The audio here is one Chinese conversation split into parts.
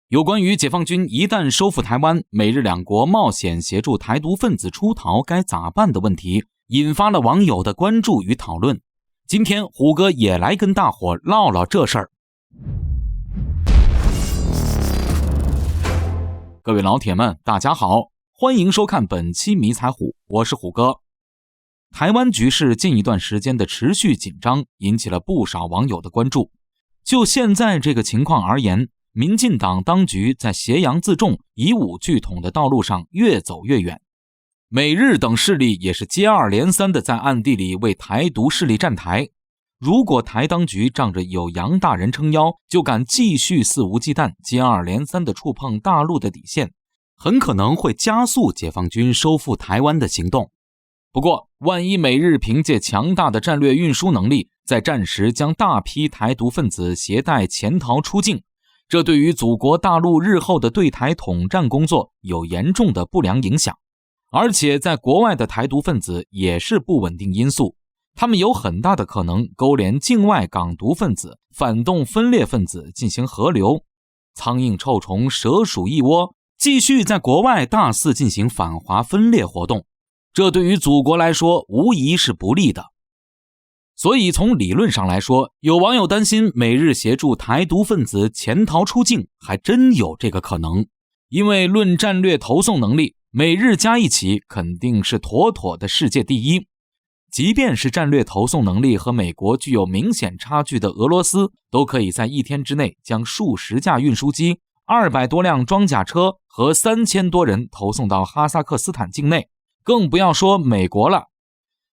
有关于解放军一旦收复台湾，美日两国冒险协助台独分子出逃该咋办的问题，引发了网友的关注与讨论。今天虎哥也来跟大伙唠唠这事儿。各位老铁们，大家好，欢迎收看本期迷彩虎，我是虎哥。台湾局势近一段时间的持续紧张，引起了不少网友的关注。就现在这个情况而言，民进党当局在挟洋自重、以武拒统的道路上越走越远，美日等势力也是接二连三的在暗地里为台独势力站台。如果台当局仗着有杨大人撑腰，就敢继续肆无忌惮、接二连三的触碰大陆的底线，很可能会加速解放军收复台湾的行动。不过，万一美日凭借强大的战略运输能力，在战时将大批台独分子携带潜逃出境，这对于祖国大陆日后的对台统战工作有严重的不良影响。而且在国外的台独分子也是不稳定因素，他们有很大的可能勾连境外港独分子、反动分裂分子进行合流，苍蝇臭虫蛇鼠一窝，继续在国外大肆进行反华分裂活动，这对于祖国来说无疑是不利的。所以从理论上来说，有网友担心美日协助台独分子潜逃出境，还真有这个可能。因为论战略投送能力，美日加一起肯定是妥妥的世界第一。即便是战略投送能力和美国具有明显差距的俄罗斯，都可以在一天之内将数十架运输机、200多辆装甲车和3000多人投送到哈萨克斯坦境内，更不要说美国了。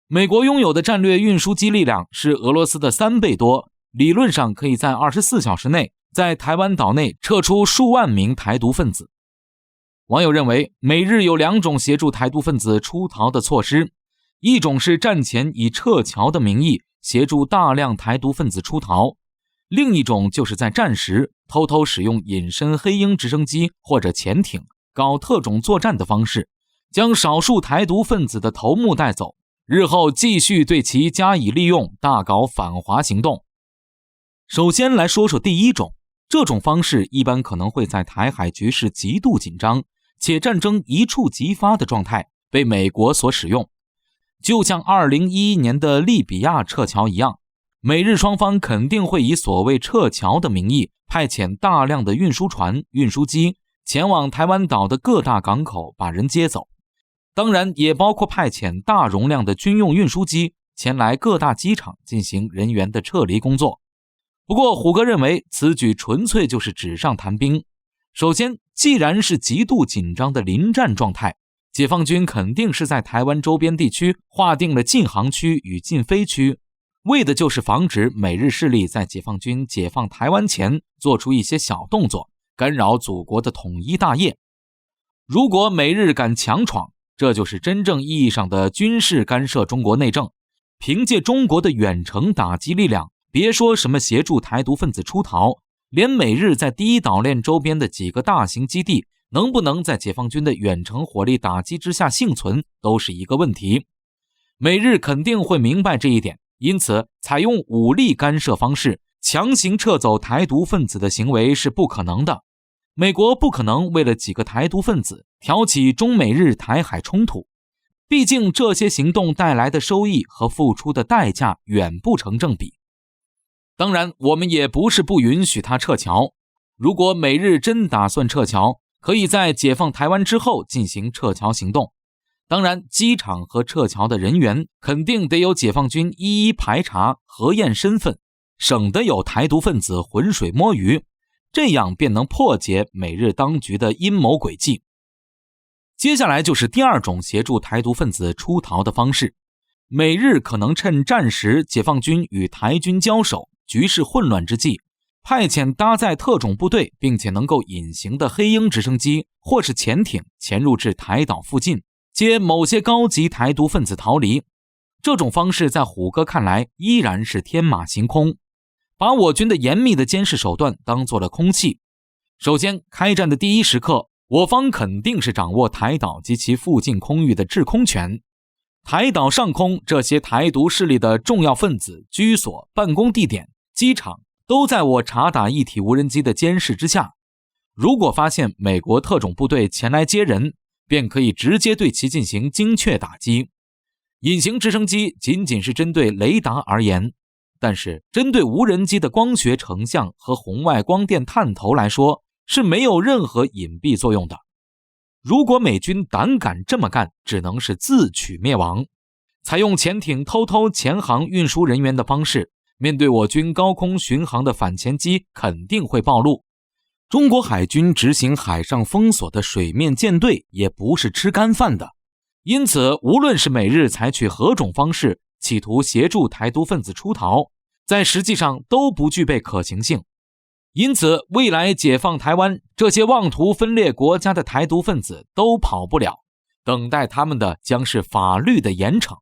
美国拥有的战略运输机力量是俄罗斯的3倍多，理论上可以在24小时内在台湾岛内撤出数万名台独分子。网友认为，美日有2种协助台独分子出逃的措施，一种是战前以撤侨的名义协助大量台独分子出逃，另一种就是在战时偷偷使用隐身黑鹰直升机或者潜艇，搞特种作战的方式，将少数台独分子的头目带走，日后继续对其加以利用，大搞反华行动。首先来说说第一种，这种方式一般可能会在台海局势极度紧张且战争一触即发的状态被美国所使用。就像2011年的利比亚撤侨一样，美日双方肯定会以所谓撤侨的名义，派遣大量的运输船、运输机前往台湾岛的各大港口把人接走。当然也包括派遣大容量的军用运输机前来各大机场进行人员的撤离工作。不过虎哥认为此举纯粹就是纸上谈兵。首先，既然是极度紧张的临战状态，解放军肯定是在台湾周边地区划定了禁航区与禁飞区，为的就是防止美日势力在解放军解放台湾前做出一些小动作，干扰祖国的统一大业。如果美日敢强闯，这就是真正意义上的军事干涉中国内政。凭借中国的远程打击力量，别说什么协助台独分子出逃，连美日在第一岛链周边的几个大型基地能不能在解放军的远程火力打击之下幸存，都是一个问题。美日肯定会明白这一点，因此采用武力干涉方式强行撤走台独分子的行为是不可能的。美国不可能为了几个台独分子挑起中美日台海冲突，毕竟这些行动带来的收益和付出的代价远不成正比。当然，我们也不是不允许他撤侨，如果美日真打算撤侨，可以在解放台湾之后进行撤侨行动。当然，机场和撤侨的人员肯定得由解放军一一排查核验身份，省得有台独分子浑水摸鱼，这样便能破解美日当局的阴谋诡计。接下来就是第2种协助台独分子出逃的方式，美日可能趁战时解放军与台军交手，局势混乱之际，派遣搭载特种部队并且能够隐形的黑鹰直升机或是潜艇潜入至台岛附近，接某些高级台独分子逃离。这种方式在虎哥看来依然是天马行空，把我军的严密的监视手段当作了空气。首先，开战的第一时刻，我方肯定是掌握台岛及其附近空域的制空权。台岛上空这些台独势力的重要分子居所、办公地点、机场都在我察打一体无人机的监视之下。如果发现美国特种部队前来接人，便可以直接对其进行精确打击。隐形直升机仅仅是针对雷达而言，但是针对无人机的光学成像和红外光电探头来说，是没有任何隐蔽作用的。如果美军胆敢这么干，只能是自取灭亡。采用潜艇偷偷潜航运输人员的方式，面对我军高空巡航的反潜机肯定会暴露。中国海军执行海上封锁的水面舰队也不是吃干饭的，因此无论是美日采取何种方式企图协助台独分子出逃，在实际上都不具备可行性。因此未来解放台湾，这些妄图分裂国家的台独分子都跑不了，等待他们的将是法律的严惩。